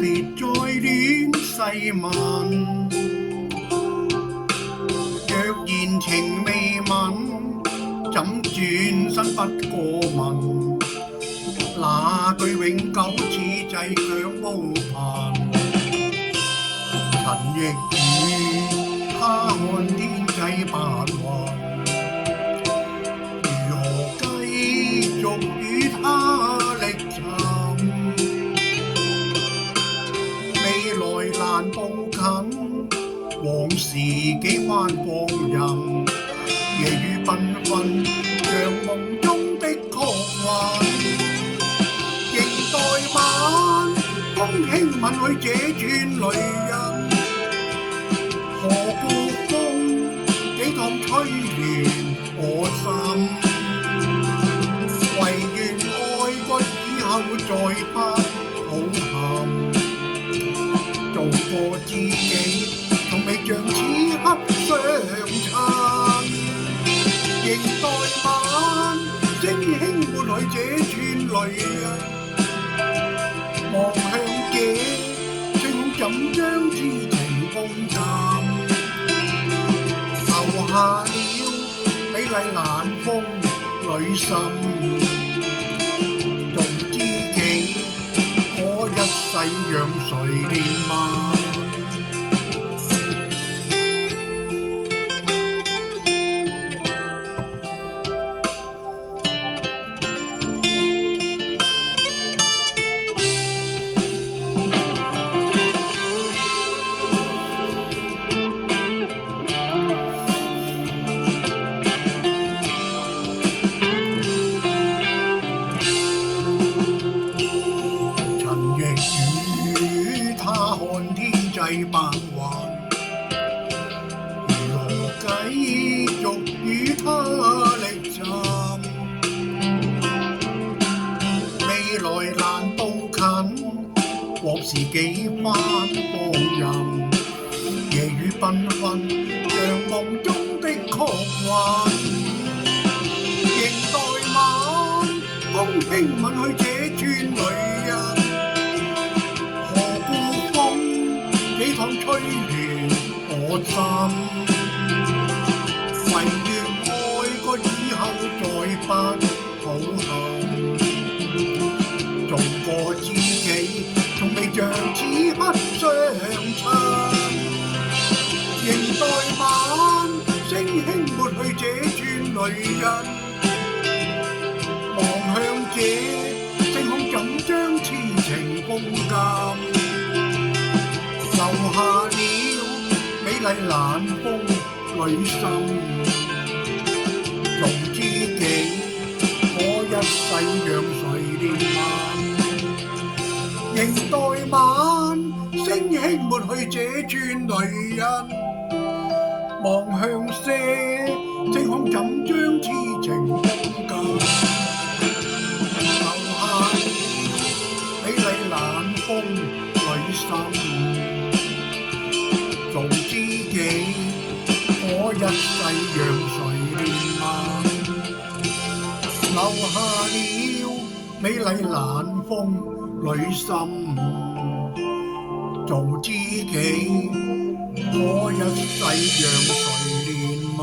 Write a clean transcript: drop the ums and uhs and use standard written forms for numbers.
別再戀世聞。若然情未泯，怎轉身不過問？那句永久此際卻無憑。陳奕語，他看天際白雲，如何繼續與他歷尋？未來難步近，往事幾番光陰，夜雨繽紛，像夢中的確幻。仍待晚風輕吻去這串淚印，何故風幾趟吹亂我心？唯願愛過以後再不抱憾，做個知己從未像此刻相襯。仍待晚星輕抹去這串淚印，望向這星空怎將痴情風禁？留下了美麗難封女心，做知己可一世讓誰憐憫？看天際白雲，如何繼續與他歷尋？未來難步近，往事幾番光陰，夜雨繽紛，像夢中的確幻。仍待晚風輕吻去這串淚印，幾趟吹亂我心，唯願愛過以後再不抱憾，做個知己從未像此刻相襯。仍待晚星輕抹去這串淚印，望向這星空怎將痴情封禁？留下了美麗難封女心，做知己可一世讓誰憐憫？仍待晚星輕抹去這串淚印，望向些星空怎將痴情封禁？留下了美麗難封女心，做知己可一世讓誰憐憫？留下了美麗難封女心，做知己可一世讓誰憐憫？